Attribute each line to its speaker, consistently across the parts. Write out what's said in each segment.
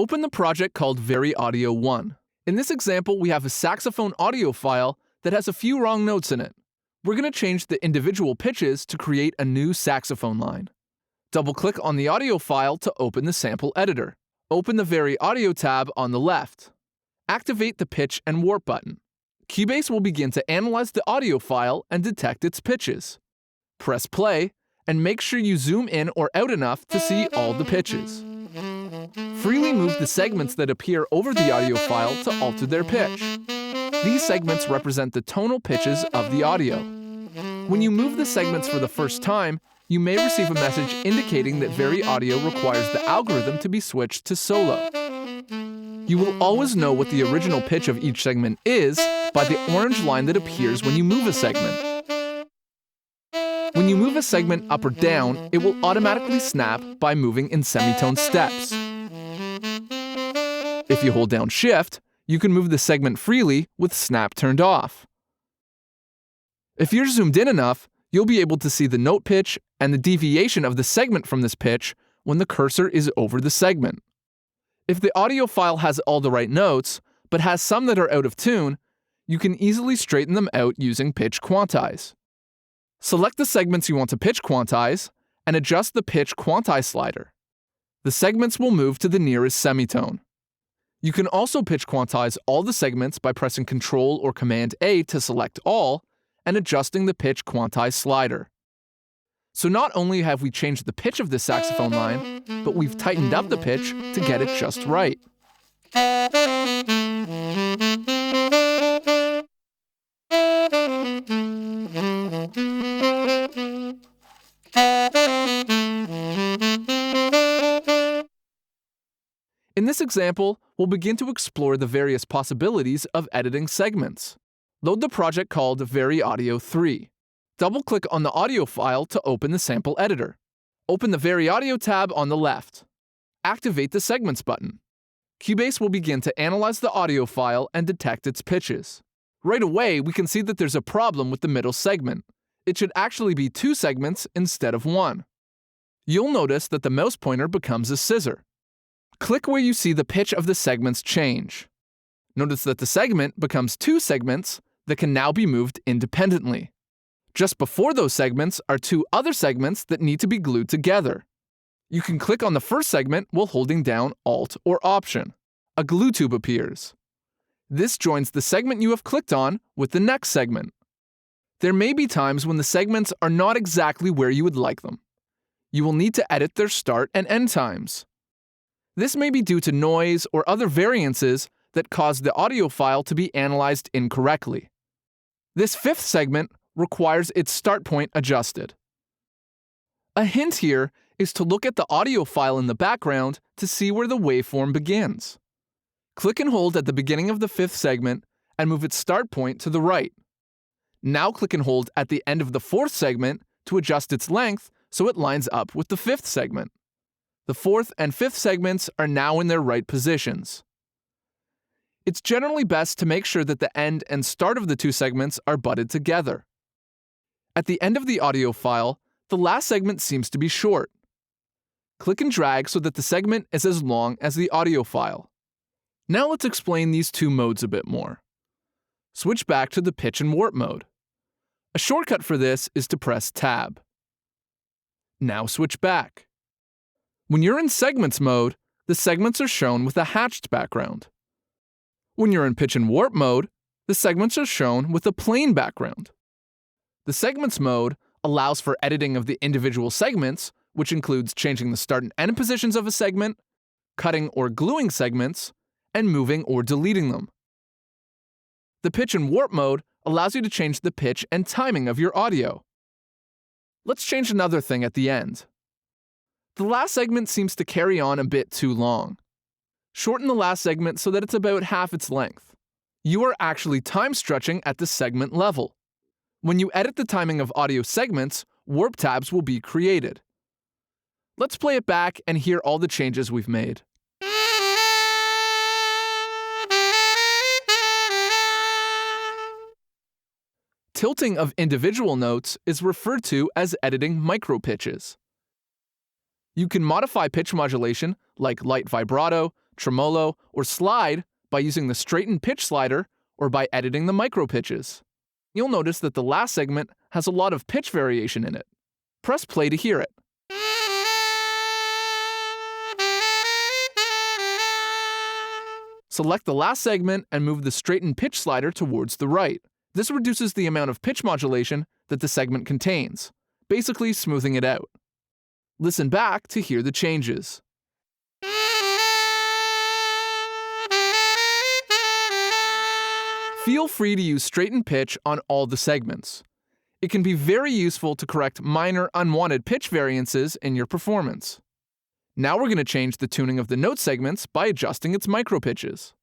Speaker 1: Open the project called VariAudio 1. In this example, we have a saxophone audio file that has a few wrong notes in it. We're going to change the individual pitches to create a new saxophone line. Double-click on the audio file to open the sample editor. Open the VariAudio tab on the left. Activate the pitch and warp button. Cubase will begin to analyze the audio file and detect its pitches. Press play, and make sure you zoom in or out enough to see all the pitches. Freely move the segments that appear over the audio file to alter their pitch. These segments represent the tonal pitches of the audio. When you move the segments for the first time, you may receive a message indicating that VariAudio requires the algorithm to be switched to solo. You will always know what the original pitch of each segment is by the orange line that appears when you move a segment. When you move a segment up or down, it will automatically snap by moving in semitone steps. If you hold down Shift, you can move the segment freely with snap turned off. If you're zoomed in enough, you'll be able to see the note pitch and the deviation of the segment from this pitch when the cursor is over the segment. If the audio file has all the right notes, but has some that are out of tune, you can easily straighten them out using Pitch Quantize. Select the segments you want to pitch quantize, and adjust the Pitch Quantize slider. The segments will move to the nearest semitone. You can also pitch quantize all the segments by pressing Ctrl or Command A to select all, and adjusting the Pitch Quantize slider. So not only have we changed the pitch of this saxophone line, but we've tightened up the pitch to get it just right. In this example, we'll begin to explore the various possibilities of editing segments. Load the project called VariAudio 3. Double-click on the audio file to open the sample editor. Open the VariAudio tab on the left. Activate the Segments button. Cubase will begin to analyze the audio file and detect its pitches. Right away, we can see that there's a problem with the middle segment. It should actually be 2 segments instead of 1. You'll notice that the mouse pointer becomes a scissor. Click where you see the pitch of the segments change. Notice that the segment becomes 2 segments that can now be moved independently. Just before those segments are 2 other segments that need to be glued together. You can click on the first segment while holding down Alt or Option. A glue tube appears. This joins the segment you have clicked on with the next segment. There may be times when the segments are not exactly where you would like them. You will need to edit their start and end times. This may be due to noise or other variances that cause the audio file to be analyzed incorrectly. This 5th segment requires its start point adjusted. A hint here is to look at the audio file in the background to see where the waveform begins. Click and hold at the beginning of the 5th segment and move its start point to the right. Now click and hold at the end of the 4th segment to adjust its length so it lines up with the 5th segment. The 4th and 5th segments are now in their right positions. It's generally best to make sure that the end and start of the 2 segments are butted together. At the end of the audio file, the last segment seems to be short. Click and drag so that the segment is as long as the audio file. Now let's explain these 2 modes a bit more. Switch back to the pitch and warp mode. A shortcut for this is to press Tab. Now switch back. When you're in segments mode, the segments are shown with a hatched background. When you're in pitch and warp mode, the segments are shown with a plain background. The segments mode allows for editing of the individual segments, which includes changing the start and end positions of a segment, cutting or gluing segments, and moving or deleting them. The pitch and warp mode allows you to change the pitch and timing of your audio. Let's change another thing at the end. The last segment seems to carry on a bit too long. Shorten the last segment so that it's about half its length. You are actually time stretching at the segment level. When you edit the timing of audio segments, warp tabs will be created. Let's play it back and hear all the changes we've made. Tilting of individual notes is referred to as editing micropitches. You can modify pitch modulation, like light vibrato, tremolo, or slide by using the straighten pitch slider or by editing the micro pitches. You'll notice that the last segment has a lot of pitch variation in it. Press play to hear it. Select the last segment and move the straighten pitch slider towards the right. This reduces the amount of pitch modulation that the segment contains, basically smoothing it out. Listen back to hear the changes. Feel free to use straighten pitch on all the segments. It can be very useful to correct minor unwanted pitch variances in your performance. Now we're going to change the tuning of the note segments by adjusting its micro pitches.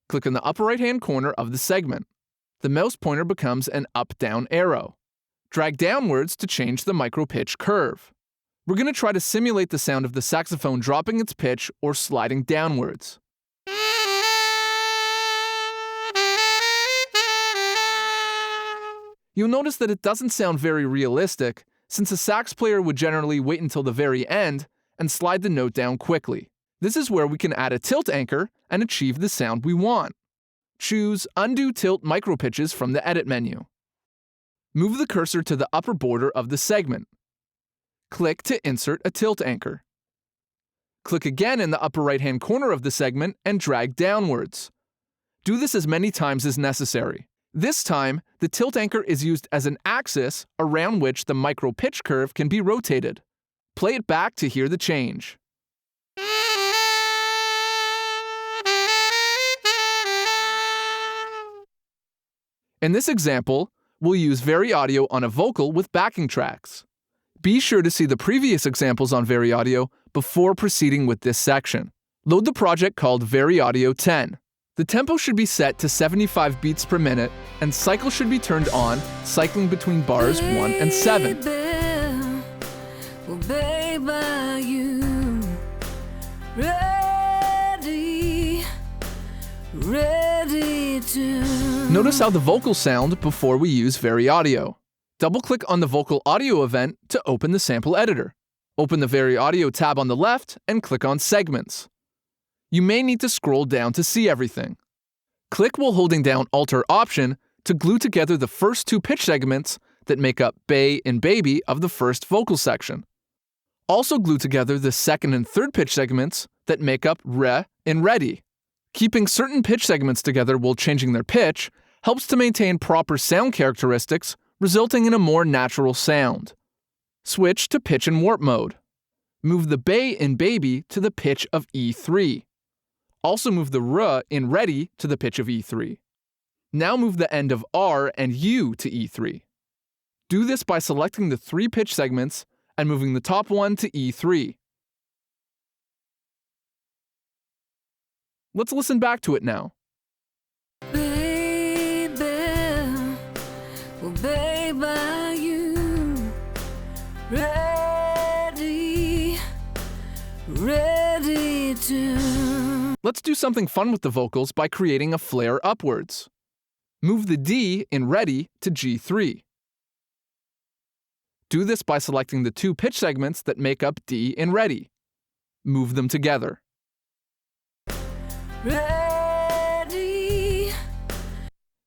Speaker 1: Click on the upper right-hand corner of the segment. The mouse pointer becomes an up-down arrow. Drag downwards to change the micro pitch curve. We're going to try to simulate the sound of the saxophone dropping its pitch or sliding downwards. You'll notice that it doesn't sound very realistic, since a sax player would generally wait until the very end and slide the note down quickly. This is where we can add a tilt anchor and achieve the sound we want. Choose Undo Tilt Micro Pitches from the Edit menu. Move the cursor to the upper border of the segment. Click to insert a tilt anchor. Click again in the upper right-hand corner of the segment and drag downwards. Do this as many times as necessary. This time, the tilt anchor is used as an axis around which the micro pitch curve can be rotated. Play it back to hear the change. In this example, we'll use VariAudio on a vocal with backing tracks. Be sure to see the previous examples on VariAudio before proceeding with this section. Load the project called VariAudio 10. The tempo should be set to 75 beats per minute, and cycle should be turned on, cycling between bars 1 and 7. Notice how the vocals sound before we use VariAudio. Double-click on the vocal audio event to open the sample editor. Open the VariAudio tab on the left and click on Segments. You may need to scroll down to see everything. Click while holding down Alt or Option to glue together the first two pitch segments that make up bay and baby of the first vocal section. Also glue together the second and third pitch segments that make up re and ready. Keeping certain pitch segments together while changing their pitch helps to maintain proper sound characteristics, resulting in a more natural sound. Switch to pitch and warp mode. Move the bay in baby to the pitch of E3. Also move the r in ready to the pitch of E3. Now move the end of R and U to E3. Do this by selecting the three pitch segments and moving the top one to E3. Let's listen back to it now. Let's do something fun with the vocals by creating a flare upwards. Move the D in ready to G3. Do this by selecting the two pitch segments that make up D in ready. Move them together. Ready.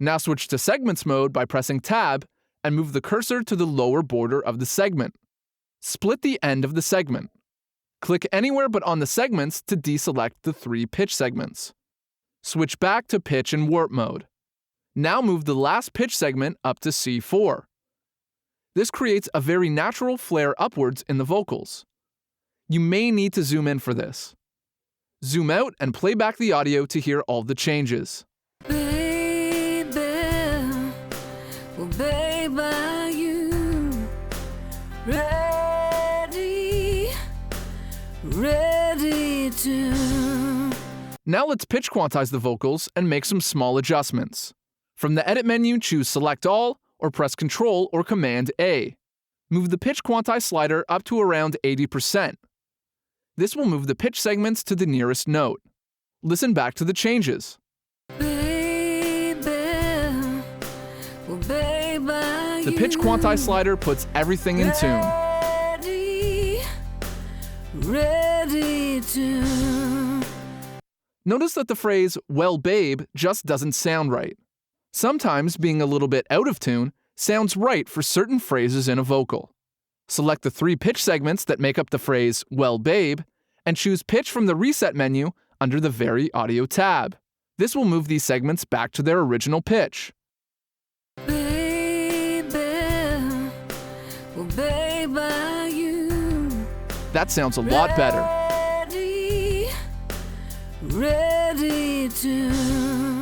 Speaker 1: Now switch to segments mode by pressing Tab and move the cursor to the lower border of the segment. Split the end of the segment. Click anywhere but on the segments to deselect the three pitch segments. Switch back to pitch and warp mode. Now move the last pitch segment up to C4. This creates a very natural flare upwards in the vocals. You may need to zoom in for this. Zoom out and play back the audio to hear all the changes. Baby, oh baby, you ready to. Now let's pitch quantize the vocals and make some small adjustments. From the Edit menu, choose Select All or press Ctrl or Command A. Move the pitch quantize slider up to around 80%. This will move the pitch segments to the nearest note. Listen back to the changes. Baby, oh baby, the pitch quantize slider puts everything in tune. Ready to. Notice that the phrase, "well babe," just doesn't sound right. Sometimes being a little bit out of tune sounds right for certain phrases in a vocal. Select the 3 pitch segments that make up the phrase, "well babe," and choose Pitch from the Reset menu under the VariAudio tab. This will move these segments back to their original pitch.
Speaker 2: Baby, well, babe, are you
Speaker 1: That sounds a lot better.
Speaker 2: ready to